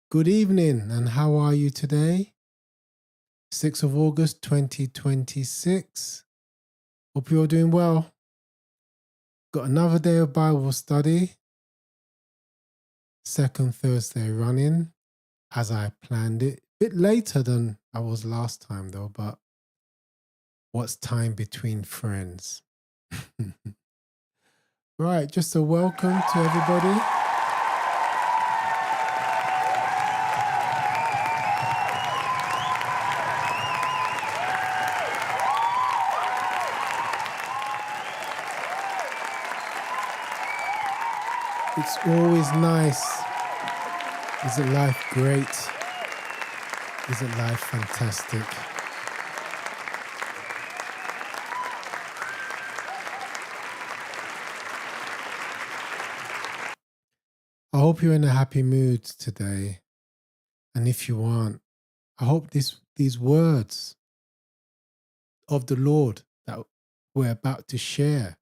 Good evening, and how are you today? 6th of August 2026. Hope you're doing well. Got another day of Bible study, second Thursday running, as I planned it. Bit later than I was last time though, but what's time between friends? Right, just a welcome to everybody. It's always nice. Isn't life great? Isn't life fantastic? I hope you're in a happy mood today. And if you aren't, I hope these words of the Lord that we're about to share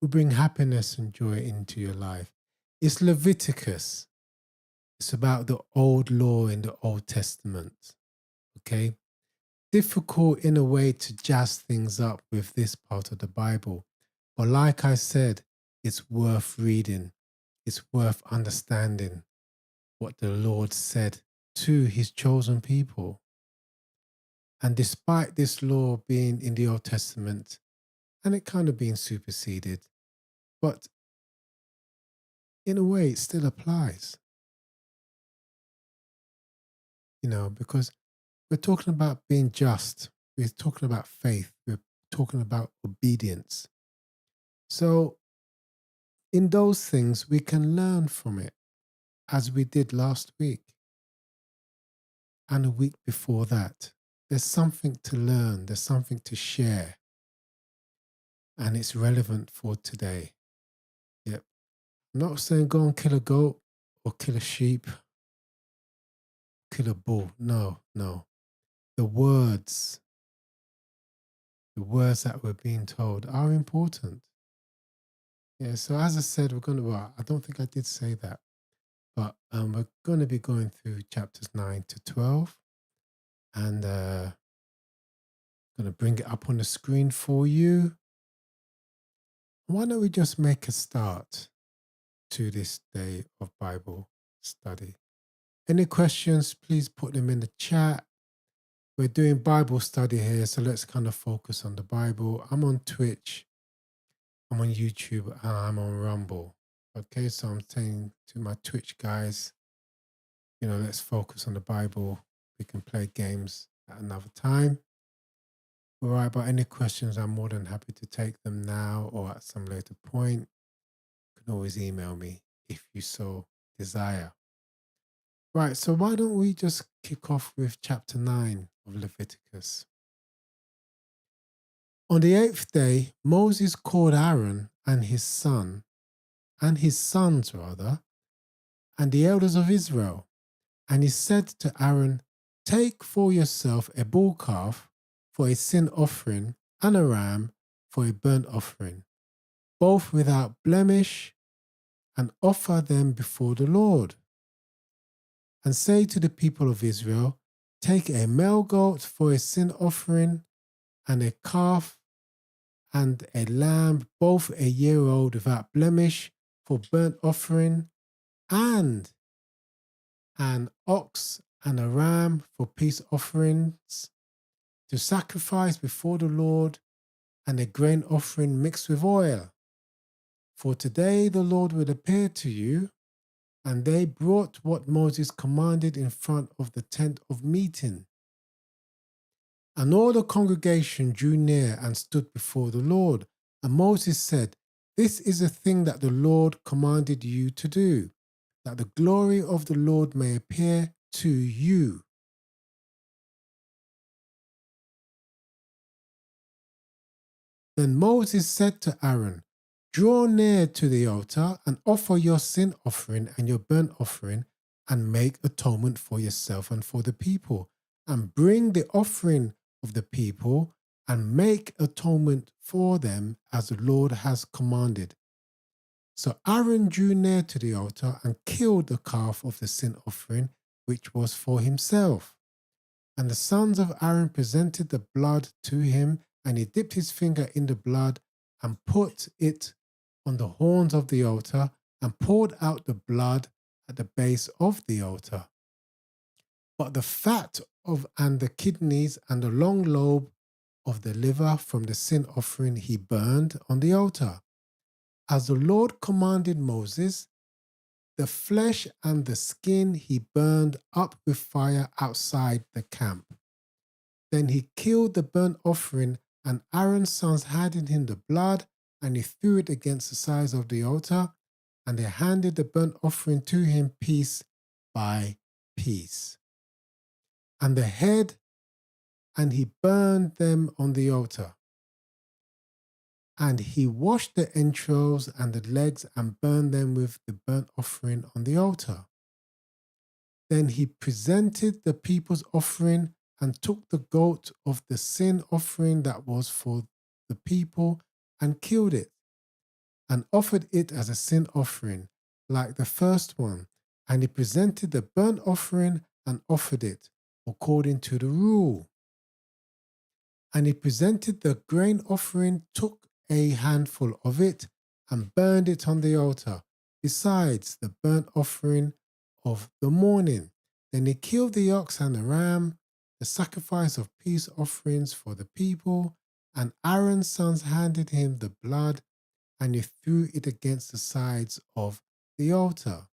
will bring happiness and joy into your life. It's Leviticus. It's about the old law in the Old Testament. Okay? Difficult in a way to jazz things up with this part of the Bible. But like I said, it's worth reading. It's worth understanding what the Lord said to his chosen people. And despite this law being in the Old Testament, and it kind of being superseded, but in a way it still applies. Because we're talking about being just, we're talking about faith, we're talking about obedience. So in those things, we can learn from it, as we did last week and a week before that. There's something to learn, there's something to share, and it's relevant for today. Yep. I'm not saying go and kill a goat or kill a sheep, kill a bull. No. The words that we're being told are important. Yeah, so as I said, I don't think I did say that, but we're going to be going through chapters 9 to 12, and going to bring it up on the screen for you. Why don't we just make a start to this day of Bible study? Any questions, please put them in the chat. We're doing Bible study here, so let's kind of focus on the Bible. I'm on Twitch, I'm on YouTube, and I'm on Rumble. Okay, so I'm saying to my Twitch guys, let's focus on the Bible. We can play games at another time. All right, but any questions, I'm more than happy to take them now or at some later point. You can always email me if you so desire. Right, so why don't we just kick off with chapter 9 of Leviticus. On the 8th day, Moses called Aaron and his sons, and the elders of Israel. And he said to Aaron, take for yourself a bull calf for a sin offering and a ram for a burnt offering, both without blemish, and offer them before the Lord. And say to the people of Israel, take a male goat for a sin offering, and a calf and a lamb, both a year old without blemish, for burnt offering, and an ox and a ram for peace offerings, to sacrifice before the Lord, and a grain offering mixed with oil. For today the Lord will appear to you. And they brought what Moses commanded in front of the tent of meeting. And all the congregation drew near and stood before the Lord. And Moses said, this is a thing that the Lord commanded you to do, that the glory of the Lord may appear to you. Then Moses said to Aaron, draw near to the altar and offer your sin offering and your burnt offering, and make atonement for yourself and for the people, and bring the offering of the people and make atonement for them as the Lord has commanded. So Aaron drew near to the altar and killed the calf of the sin offering, which was for himself. And the sons of Aaron presented the blood to him, and he dipped his finger in the blood and put it on the horns of the altar and poured out the blood at the base of the altar. But the fat of and the kidneys and the long lobe of the liver from the sin offering he burned on the altar. As the Lord commanded Moses, the flesh and the skin he burned up with fire outside the camp. Then he killed the burnt offering, and Aaron's sons handed him the blood, and he threw it against the sides of the altar, and they handed the burnt offering to him piece by piece. And the head, and he burned them on the altar. And he washed the entrails and the legs and burned them with the burnt offering on the altar. Then he presented the people's offering and took the goat of the sin offering that was for the people and killed it and offered it as a sin offering like the first one. And he presented the burnt offering and offered it according to the rule. And he presented the grain offering, took a handful of it and burned it on the altar, besides the burnt offering of the morning. Then he killed the ox and the ram, the sacrifice of peace offerings for the people, and Aaron's sons handed him the blood, and he threw it against the sides of the altar.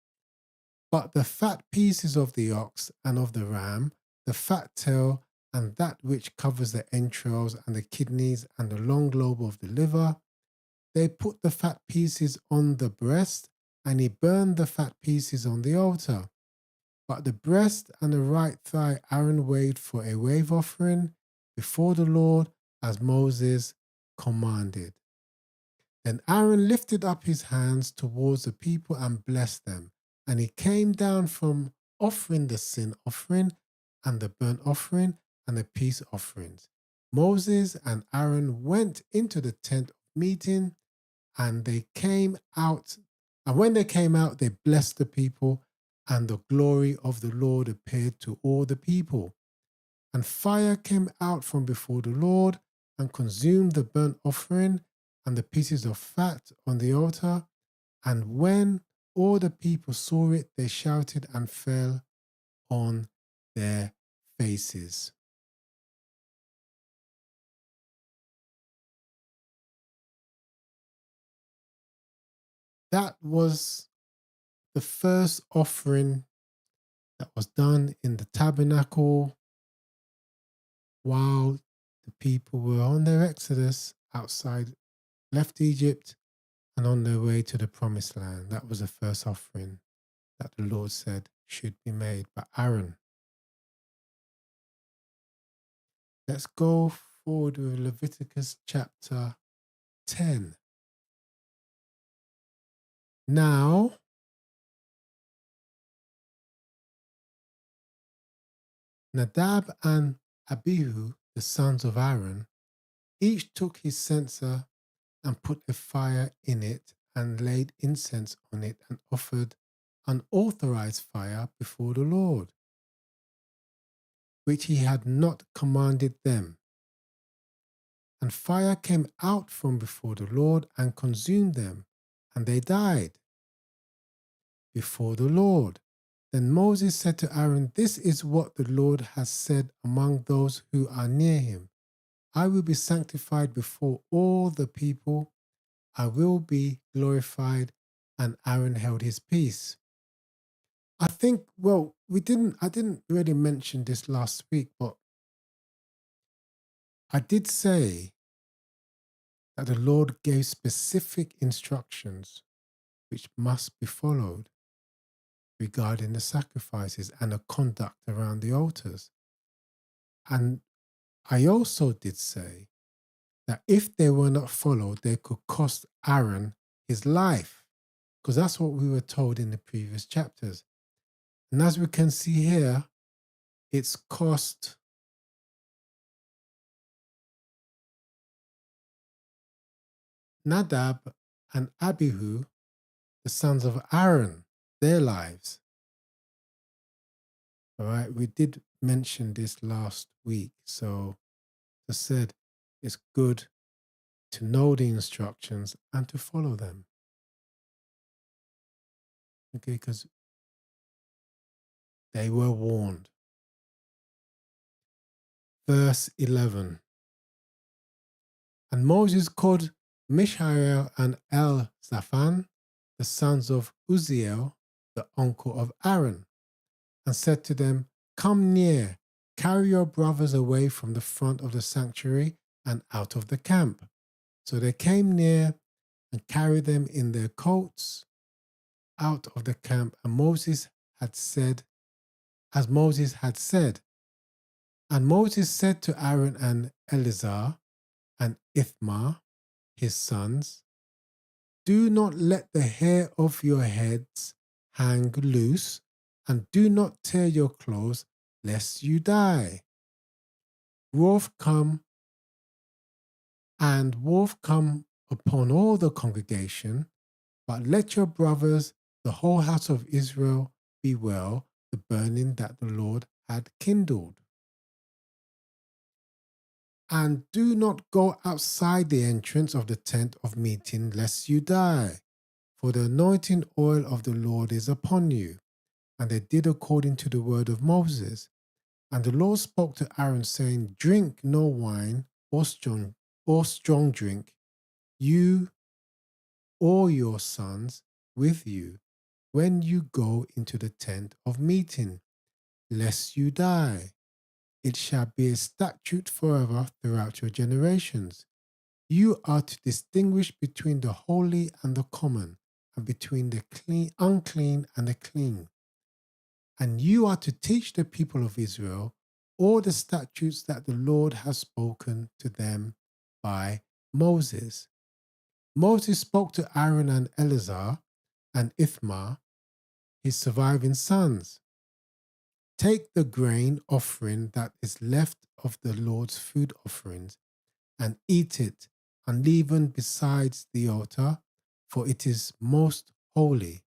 But the fat pieces of the ox and of the ram, the fat tail, and that which covers the entrails and the kidneys and the long lobe of the liver, they put the fat pieces on the breast, and he burned the fat pieces on the altar. But the breast and the right thigh Aaron waved for a wave offering before the Lord as Moses commanded. Then Aaron lifted up his hands towards the people and blessed them, and he came down from offering the sin offering and the burnt offering and the peace offerings. Moses and Aaron went into the tent of meeting, and they came out. And when they came out, they blessed the people, and the glory of the Lord appeared to all the people. And fire came out from before the Lord and consumed the burnt offering and the pieces of fat on the altar. And when all the people saw it, they shouted and fell on their faces. That was the first offering that was done in the tabernacle while the people were on their exodus outside, left Egypt, and on their way to the promised land. That was the first offering that the Lord said should be made by Aaron. Let's go forward with Leviticus chapter 10. Now, Nadab and Abihu, the sons of Aaron, each took his censer and put a fire in it and laid incense on it and offered unauthorized fire before the Lord, which he had not commanded them. And fire came out from before the Lord and consumed them, and they died before the Lord. Then Moses said to Aaron, "This is what the Lord has said among those who are near him. I will be sanctified before all the people. I will be glorified." And Aaron held his peace. I think, well, I didn't really mention this last week, but I did say that the Lord gave specific instructions which must be followed regarding the sacrifices and the conduct around the altars. And I also did say that if they were not followed, they could cost Aaron his life, because that's what we were told in the previous chapters. And as we can see here, it's cost Nadab and Abihu the sons of Aaron, their lives. All right, we did mention this last week. So, as I said, it's good to know the instructions and to follow them. Okay, because they were warned. Verse 11. And Moses called Mishael and Elzaphan, the sons of Uzziel, the uncle of Aaron, and said to them, Come near, carry your brothers away from the front of the sanctuary and out of the camp. So they came near and carried them in their coats out of the camp, and Moses had said, as Moses had said. And Moses said to Aaron and Eleazar and Ithamar, his sons, Do not let the hair of your heads hang loose, and do not tear your clothes, lest you die. Wrath come upon all the congregation, but let your brothers, the whole house of Israel, bewail the burning that the Lord had kindled. And do not go outside the entrance of the tent of meeting, lest you die. For the anointing oil of the Lord is upon you. And they did according to the word of Moses. And the Lord spoke to Aaron, saying, Drink no wine or strong drink, you or your sons with you, when you go into the tent of meeting, lest you die. It shall be a statute forever throughout your generations. You are to distinguish between the holy and the common, and between the unclean and the clean. And you are to teach the people of Israel all the statutes that the Lord has spoken to them by Moses. Moses spoke to Aaron and Eleazar and Ithamar, his surviving sons. Take the grain offering that is left of the Lord's food offerings and eat it unleavened besides the altar, for it is most holy.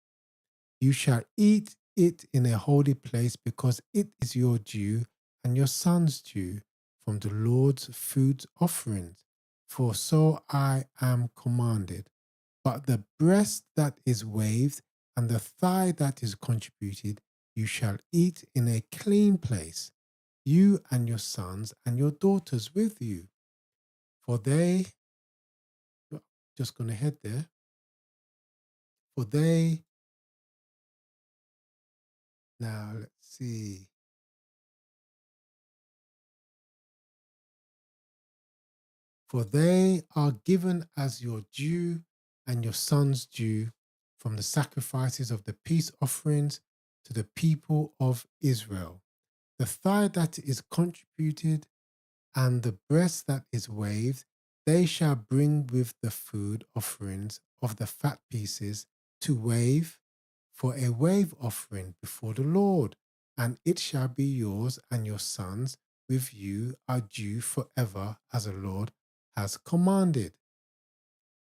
You shall eat it in a holy place, because it is your due and your son's due from the Lord's food offerings, for so I am commanded. But the breast that is waved and the thigh that is contributed, you shall eat in a clean place, you and your sons and your daughters with you. For they, just going to head there, for they, now let's see. For they are given as your due and your sons' due from the sacrifices of the peace offerings to the people of Israel. The thigh that is contributed and the breast that is waved, they shall bring with the food offerings of the fat pieces to wave for a wave offering before the Lord, and it shall be yours, and your sons with you are due forever, as the Lord has commanded.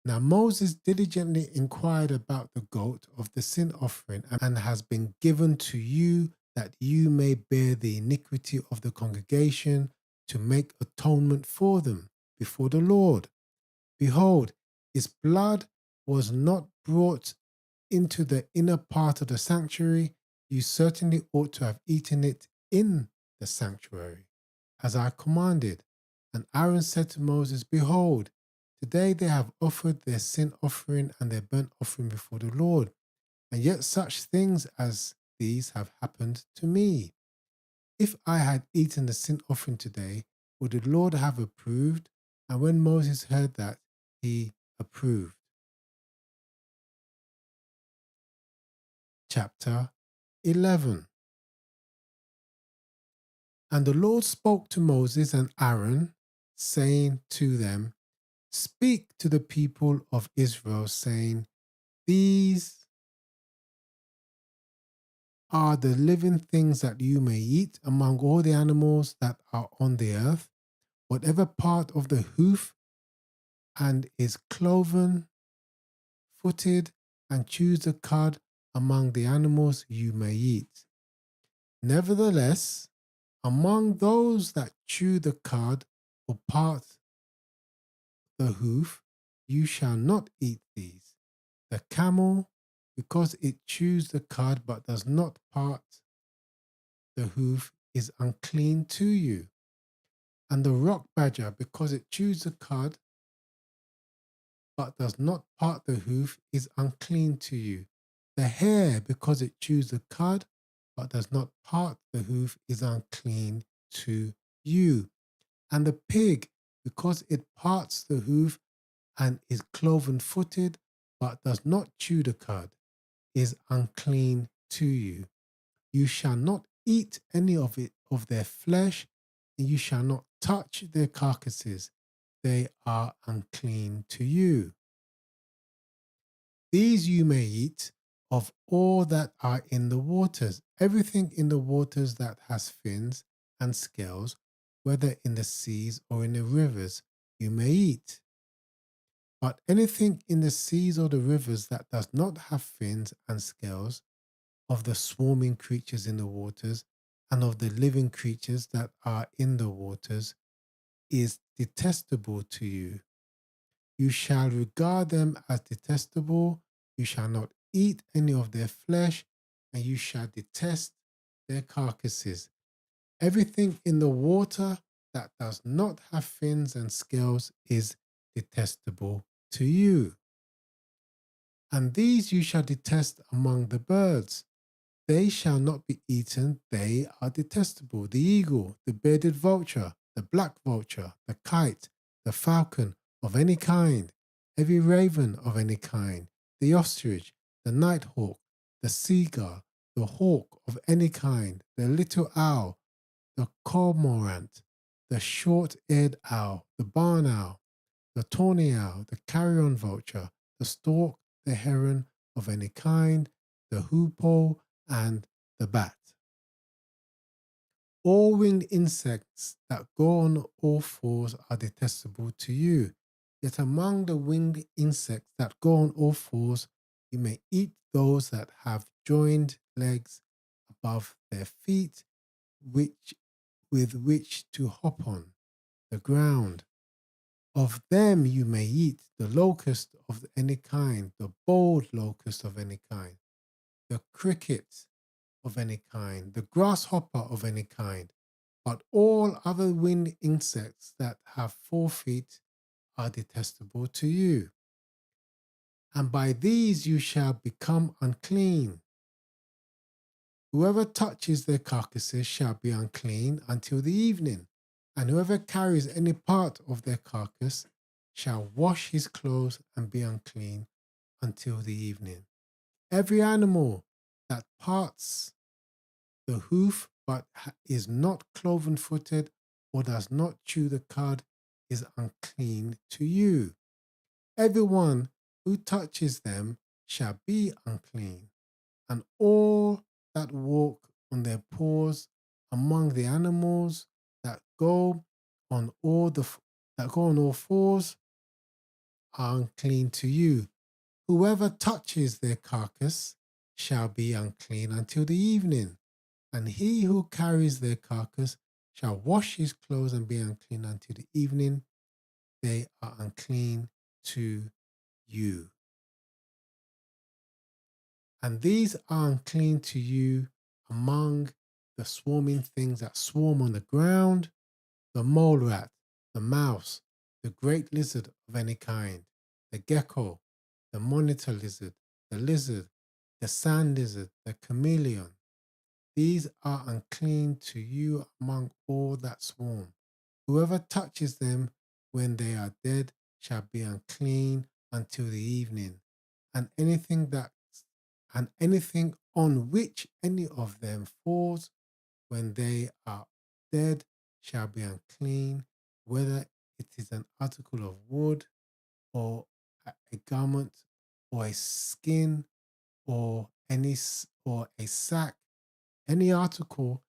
Now Moses diligently inquired about the goat of the sin offering, and has been given to you, that you may bear the iniquity of the congregation, to make atonement for them before the Lord. Behold, its blood was not brought into the inner part of the sanctuary. You certainly ought to have eaten it in the sanctuary, as I commanded. And Aaron said to Moses, Behold, today they have offered their sin offering and their burnt offering before the Lord, and yet such things as these have happened to me. If I had eaten the sin offering today, would the Lord have approved? And when Moses heard that, he approved. Chapter 11. And the Lord spoke to Moses and Aaron, saying to them, Speak to the people of Israel, saying, These are the living things that you may eat among all the animals that are on the earth, whatever part of the hoof and is cloven footed and choose the cud among the animals you may eat. Nevertheless, among those that chew the cud or part the hoof, you shall not eat these. The camel, because it chews the cud but does not part the hoof, is unclean to you. And the rock badger, because it chews the cud but does not part the hoof, is unclean to you. The hare, because it chews the cud but does not part the hoof, is unclean to you. And the pig, because it parts the hoof and is cloven footed but does not chew the cud, is unclean to you. You shall not eat any of their flesh, and you shall not touch their carcasses. They are unclean to you. These you may eat of all that are in the waters. Everything in the waters that has fins and scales, whether in the seas or in the rivers, you may eat. But anything in the seas or the rivers that does not have fins and scales, of the swarming creatures in the waters, and of the living creatures that are in the waters, is detestable to you. You shall regard them as detestable. You shall not eat any of their flesh, and you shall detest their carcasses. Everything in the water that does not have fins and scales is detestable to you. And these you shall detest among the birds. They shall not be eaten, they are detestable. The eagle, the bearded vulture, the black vulture, the kite, the falcon of any kind, every raven of any kind, the ostrich, the nighthawk, the seagull, the hawk of any kind, the little owl, the cormorant, the short-eared owl, the barn owl, the tawny owl, the carrion vulture, the stork, the heron of any kind, the hoopoe, and the bat. All winged insects that go on all fours are detestable to you. Yet among the winged insects that go on all fours, you may eat those that have joined legs above their feet, with which to hop on the ground. Of them you may eat the locust of any kind, the bold locust of any kind, the cricket of any kind, the grasshopper of any kind, but all other winged insects that have 4 feet are detestable to you. And by these you shall become unclean. Whoever touches their carcasses shall be unclean until the evening, and whoever carries any part of their carcass shall wash his clothes and be unclean until the evening. Every animal that parts the hoof but is not cloven footed or does not chew the cud is unclean to you. Everyone who touches them shall be unclean, and all that walk on their paws among the animals that go on all fours are unclean to you. Whoever touches their carcass shall be unclean until the evening, and he who carries their carcass shall wash his clothes and be unclean until the evening. They are unclean to you. And these are unclean to you among the swarming things that swarm on the ground: the mole rat, the mouse, the great lizard of any kind, the gecko, the monitor lizard, the sand lizard, the chameleon. These are unclean to you among all that swarm. Whoever touches them when they are dead shall be unclean until the evening, and anything on which any of them falls when they are dead shall be unclean, whether it is an article of wood or a garment or a skin or a sack, any article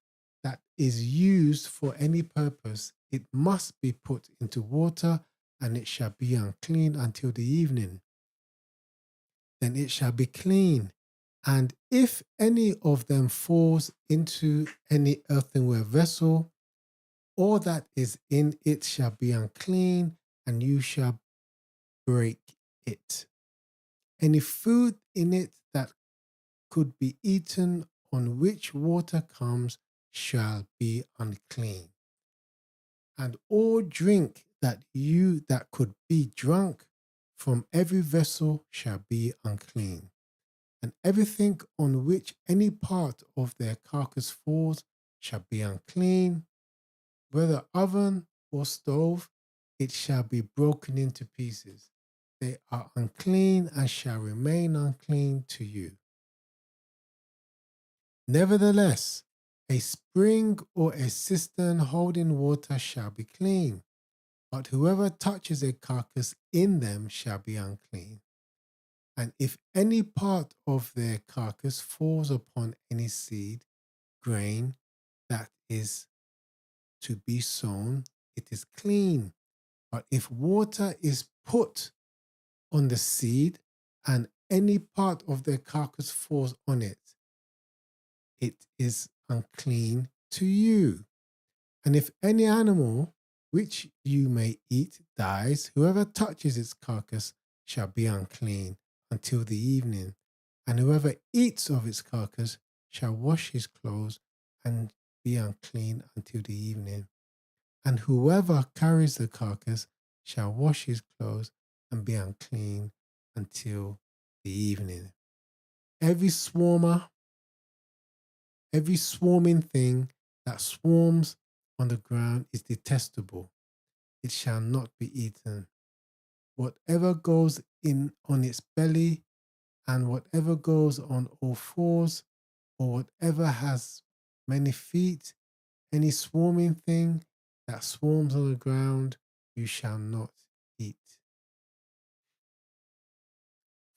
that is used for any purpose. It must be put into water, and it shall be unclean until the evening. then it shall be clean. And if any of them falls into any earthenware vessel, all that is in it shall be unclean, and you shall break it. Any food in it that could be eaten on which water comes shall be unclean. And all drink that could be drunk from every vessel shall be unclean. And everything on which any part of their carcass falls shall be unclean, whether oven or stove, it shall be broken into pieces. They are unclean and shall remain unclean to you. Nevertheless, a spring or a cistern holding water shall be clean, but whoever touches a carcass in them shall be unclean. And if any part of their carcass falls upon any seed, grain that is to be sown, it is clean. But if water is put on the seed and any part of their carcass falls on it, it is unclean to you. And if any animal which you may eat dies, whoever touches its carcass shall be unclean until the evening. And whoever eats of its carcass shall wash his clothes and be unclean until the evening. And whoever carries the carcass shall wash his clothes and be unclean until the evening. Every swarming thing that swarms on the ground is detestable. It shall not be eaten. Whatever goes in on its belly, and whatever goes on all fours, or whatever has many feet, any swarming thing that swarms on the ground, you shall not eat.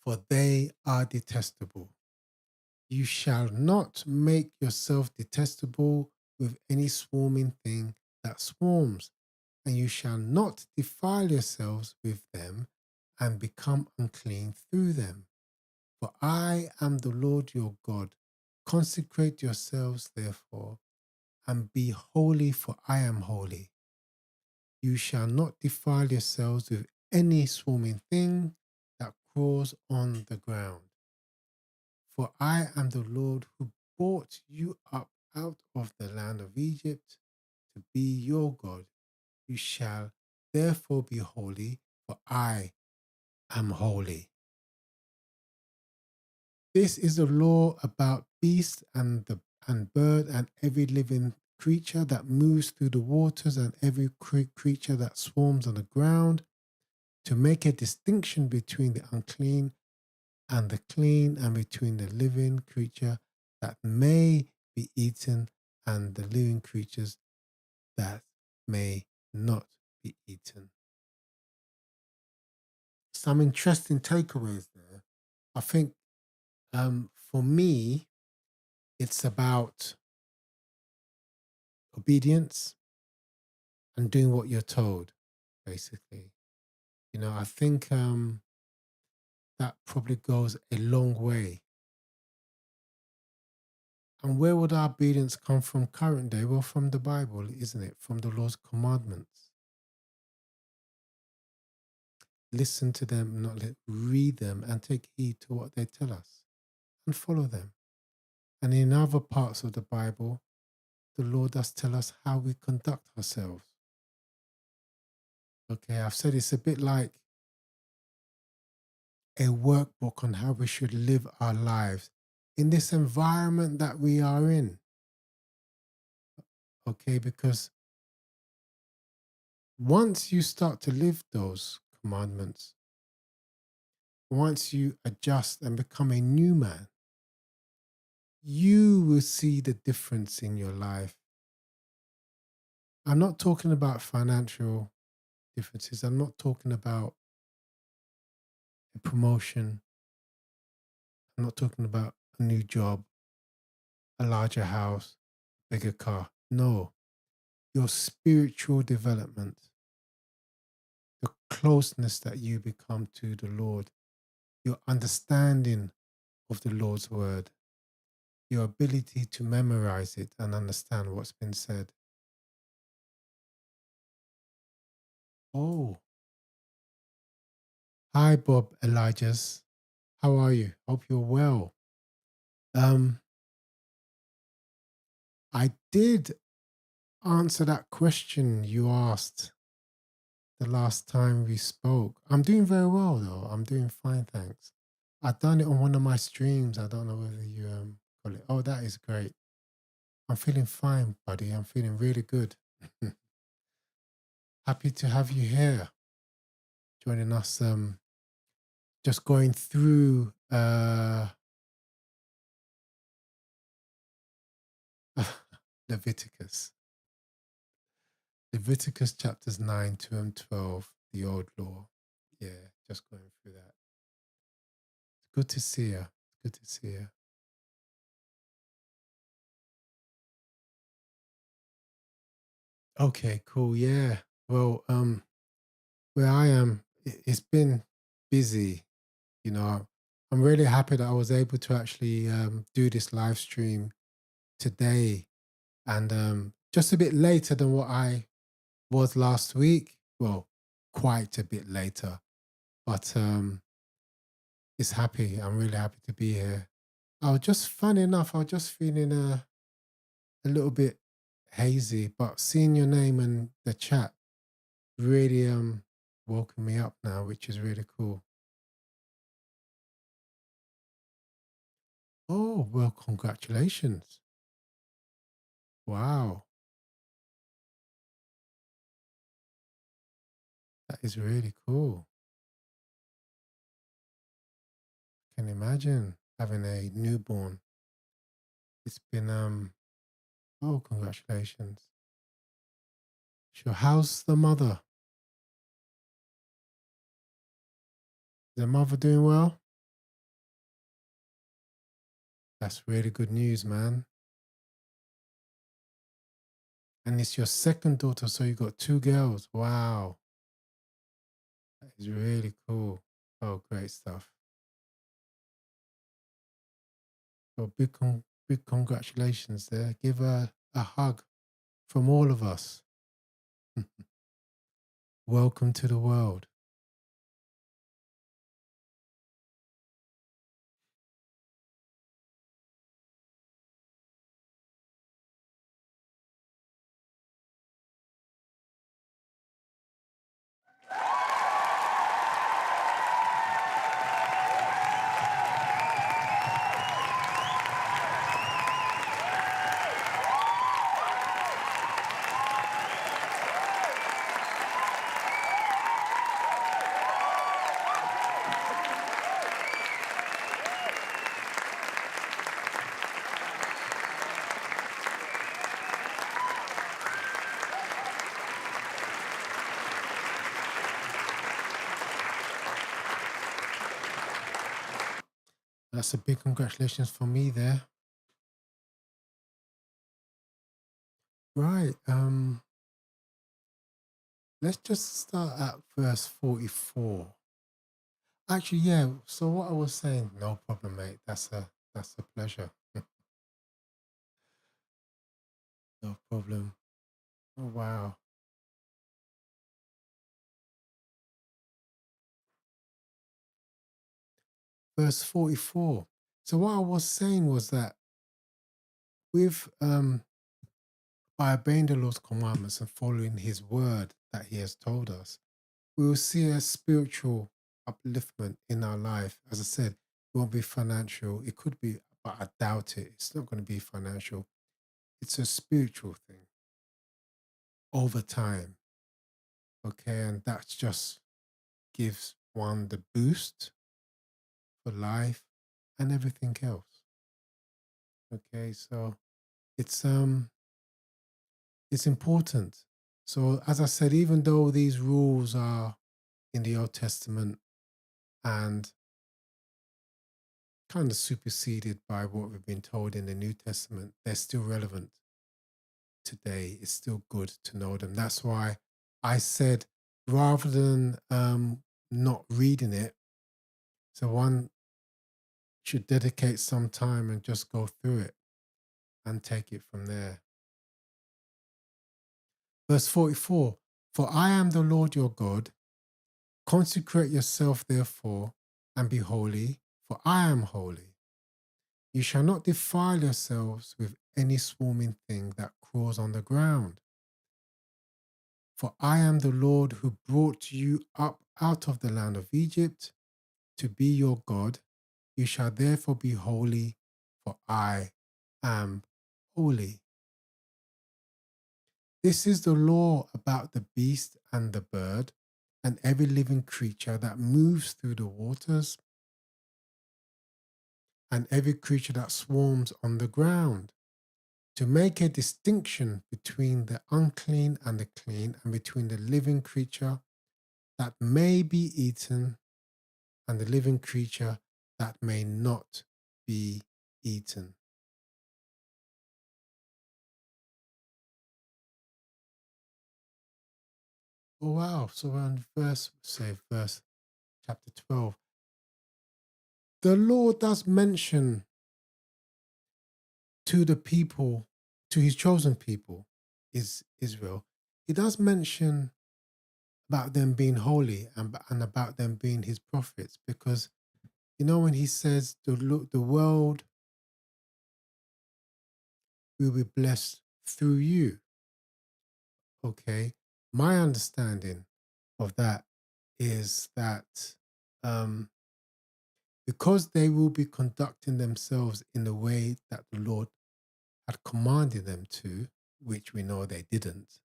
For they are detestable. You shall not make yourself detestable with any swarming thing that swarms, and you shall not defile yourselves with them and become unclean through them. For I am the Lord your God. Consecrate yourselves, therefore, and be holy, for I am holy. You shall not defile yourselves with any swarming thing that crawls on the ground. For I am the Lord who brought you up out of the land of Egypt to be your God. You shall therefore be holy, for I am holy. This is the law about beast and bird and every living creature that moves through the waters and every creature that swarms on the ground, to make a distinction between the unclean and the clean, and between the living creature that may be eaten and the living creatures that may not be eaten. Some interesting takeaways there. I think for me, it's about obedience and doing what you're told, basically. I think that probably goes a long way. And where would our obedience come from current day? Well, from the Bible, isn't it? From the Lord's commandments. Listen to them, read them, and take heed to what they tell us and follow them. And in other parts of the Bible, the Lord does tell us how we conduct ourselves. Okay, I've said it's a bit like a workbook on how we should live our lives in this environment that we are in. Okay, because once you start to live those commandments, once you adjust and become a new man, you will see the difference in your life. I'm not talking about financial differences. I'm not talking about a promotion. I'm not talking about a new job, a larger house, bigger car. No, your spiritual development, the closeness that you become to the Lord, your understanding of the Lord's word, your ability to memorize it and understand what's been said. Oh, hi, Bob Elijahs. How are you? Hope you're well. Um, I did answer that question you asked the last time we spoke. I'm doing very well, though. I'm doing fine, thanks. I've done it on one of my streams. I don't know whether you call it. Oh, that is great. I'm feeling fine, buddy. I'm feeling really good. Happy to have you here, joining us. Just going through Leviticus. Leviticus chapters 9 to and 12, the old law. Yeah, just going through that. It's good to see you. Good to see you. Okay, cool. Yeah. Well, where I am, it's been busy. You know, I'm really happy that I was able to actually do this live stream today, and just a bit later than what I was last week. Well, quite a bit later, but it's happy. I'm really happy to be here. I was just, funny enough, I was just feeling a little bit hazy, but seeing your name in the chat really woken me up now, which is really cool. Oh, well, congratulations. Wow. That is really cool. Can imagine having a newborn. It's been oh, congratulations. Sure. How's the mother? Is the mother doing well? That's really good news, man. And it's your second daughter, so you got two girls. Wow. That is really cool. Oh, great stuff. Well, big congratulations there. Give her a hug from all of us. Welcome to the world. That's a big congratulations for me there. Right. Let's just start at verse 44. Actually, yeah. So what I was saying, no problem, mate. That's a pleasure. No problem. Oh wow. Verse 44. So what I was saying was that with by obeying the Lord's commandments and following his word that he has told us, we will see a spiritual upliftment in our life. As I said, it won't be financial. It could be, but I doubt it. It's not going to be financial. It's a spiritual thing over time. Okay. And that just gives one the boost for life and everything else. Okay. So it's it's important. So as I said, even though these rules are in the Old Testament and kind of superseded by what we've been told in the New Testament, they're still relevant today. It's still good to know them. That's why I said rather than not reading it, So one should dedicate some time and just go through it and take it from there. Verse 44, for I am the Lord your God. Consecrate yourself, therefore, and be holy, for I am holy. You shall not defile yourselves with any swarming thing that crawls on the ground. For I am the Lord who brought you up out of the land of Egypt to be your God. You shall therefore be holy, for I am holy. This is the law about the beast and the bird and every living creature that moves through the waters and every creature that swarms on the ground, to make a distinction between the unclean and the clean, and between the living creature that may be eaten and the living creature that may not be eaten. Oh wow, so we're on verse chapter 12. The Lord does mention to the people, to his chosen people, is Israel. He does mention about them being holy and about them being his prophets, because you know when he says the world will be blessed through you. Okay, my understanding of that is that um, because they will be conducting themselves in the way that the Lord had commanded them to, which we know they didn't.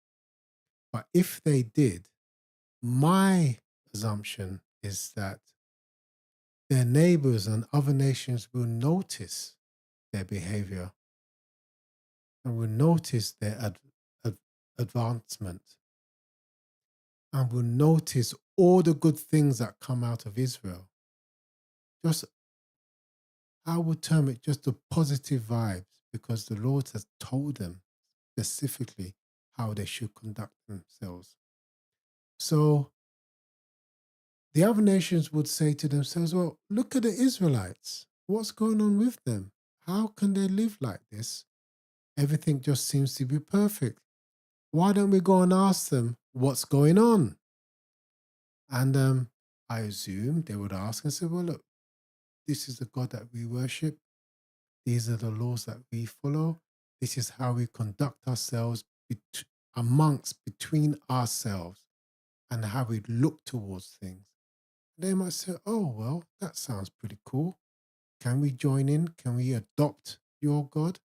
But if they did, my assumption is that their neighbors and other nations will notice their behavior and will notice their advancement and will notice all the good things that come out of Israel. Just, I would term it just the positive vibes, because the Lord has told them specifically how they should conduct themselves. So the other nations would say to themselves, well, look at the Israelites. What's going on with them? How can they live like this? Everything just seems to be perfect. Why don't we go and ask them what's going on? And I assume they would ask and say, well, look, this is the God that we worship. These are the laws that we follow. This is how we conduct ourselves between ourselves, and how we look towards things. They might say, oh, well, that sounds pretty cool. Can we join in? Can we adopt your God?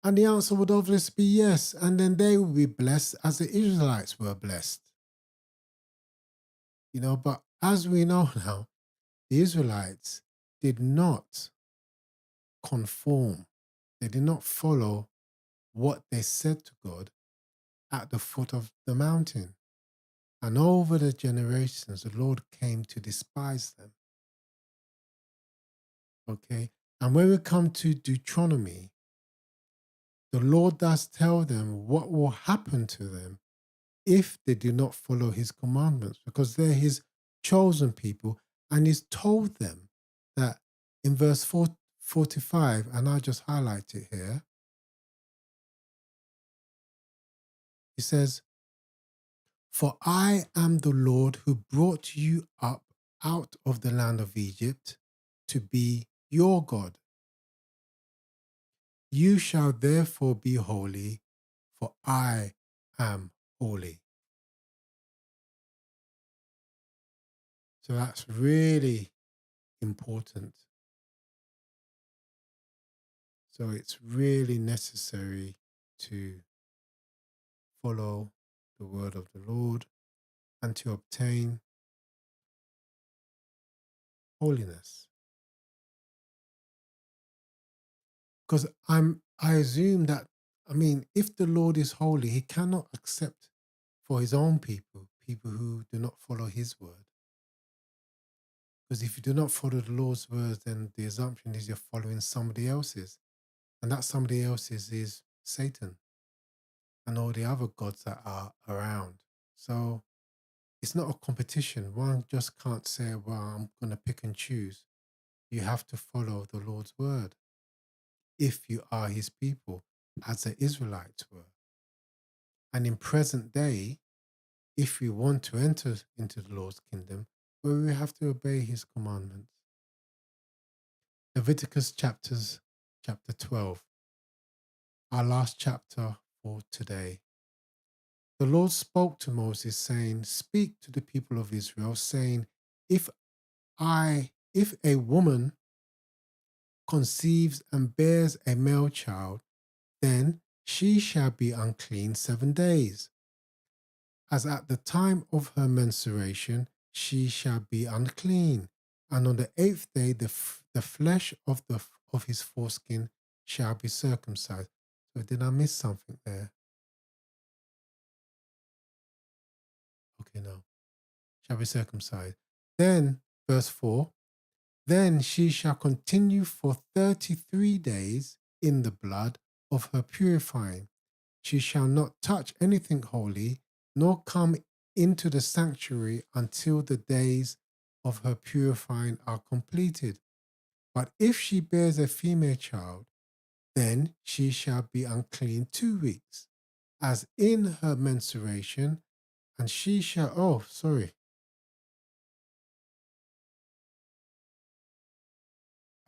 And the answer would obviously be yes. And then they will be blessed as the Israelites were blessed. You know, but as we know now, the Israelites did not conform. They did not follow what they said to God at the foot of the mountain. And over the generations, the Lord came to despise them. Okay. And when we come to Deuteronomy, the Lord does tell them what will happen to them if they do not follow his commandments, because they're his chosen people. And he's told them that in verse 45, and I'll just highlight it here. He says, for I am the Lord who brought you up out of the land of Egypt to be your God. You shall therefore be holy, for I am holy. So that's really important. So it's really necessary to follow the word of the Lord and to obtain holiness. Because I assume that, I mean, if the Lord is holy, he cannot accept for his own people, people who do not follow his word. Because if you do not follow the Lord's words, then the assumption is you're following somebody else's. And that somebody else's is Satan and all the other gods that are around. So It's not a competition. One just can't say, well, I'm going to pick and choose. You have to follow the Lord's word if you are his people, as the Israelites were. And in present day, if we want to enter into the Lord's kingdom, well, we have to obey his commandments. Leviticus chapter 12, our last chapter for today. The Lord spoke to Moses, saying, speak to the people of Israel, saying, if a woman conceives and bears a male child, then she shall be unclean 7 days. As at the time of her menstruation, she shall be unclean. And on the 8th day, the flesh of his foreskin shall be circumcised. So did I miss something there? Okay, no. Shall be circumcised. Then, verse 4, then she shall continue for 33 days in the blood of her purifying. She shall not touch anything holy, nor come into the sanctuary until the days of her purifying are completed. But if she bears a female child, then she shall be unclean 2 weeks, as in her menstruation, and she shall,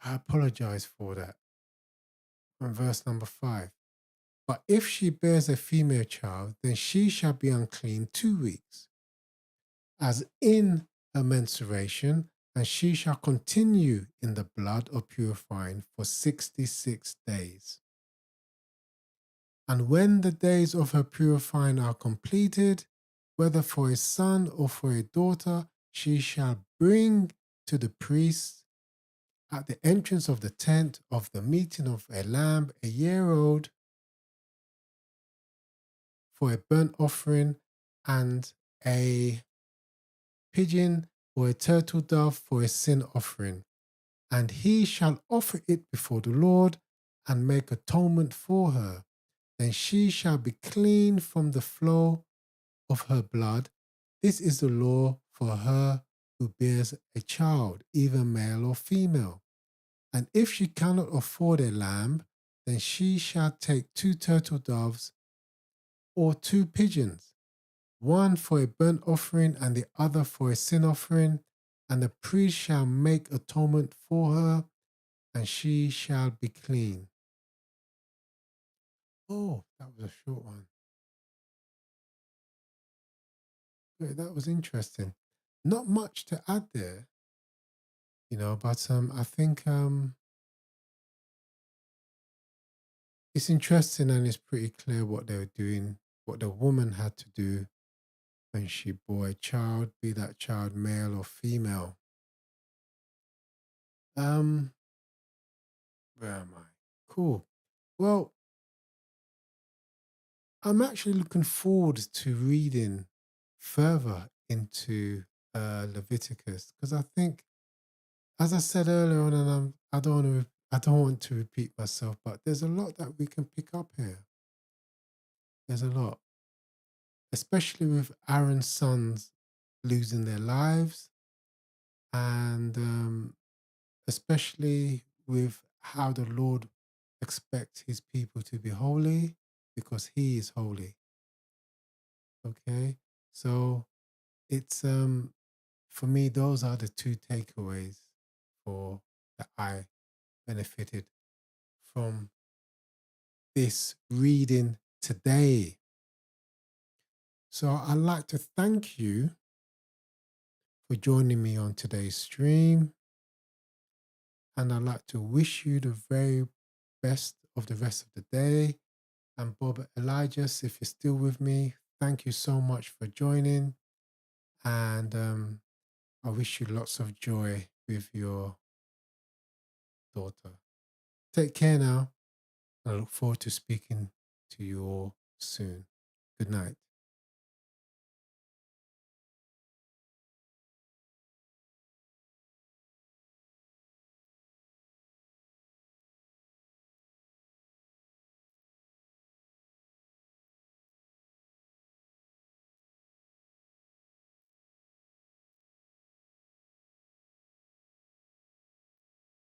I apologize for that. On verse number 5. But if she bears a female child, then she shall be unclean 2 weeks, as in her menstruation, and she shall continue in the blood of purifying for 66 days. And when the days of her purifying are completed, whether for a son or for a daughter, she shall bring to the priest at the entrance of the tent of the meeting of a lamb a year old for a burnt offering, and a pigeon or a turtle dove for a sin offering. And he shall offer it before the Lord and make atonement for her. Then she shall be clean from the flow of her blood. This is the law for her who bears a child, either male or female. And if she cannot afford a lamb, then she shall take 2 turtle doves or 2 pigeons, one for a burnt offering and the other for a sin offering, and the priest shall make atonement for her, and she shall be clean. Oh, that was a short one. Great, that was interesting. Not much to add there, but I think it's interesting and it's pretty clear what they were doing, what the woman had to do when she bore a child, be that child male or female. Um, where am I? Cool. Well, I'm actually looking forward to reading further into Leviticus, because I think, as I said earlier on, and I don't want to repeat myself, but there's a lot that we can pick up here. There's a lot, especially with Aaron's sons losing their lives, and especially with how the Lord expects his people to be holy, because he is holy. Okay, so it's for me, those are the 2 takeaways for that I benefited from this reading today. So I'd like to thank you for joining me on today's stream, and I'd like to wish you the very best of the rest of the day. And Bob Elijah, if you're still with me, thank you so much for joining, and I wish you lots of joy with your daughter. Take care now. I look forward to speaking to you all soon. Good night.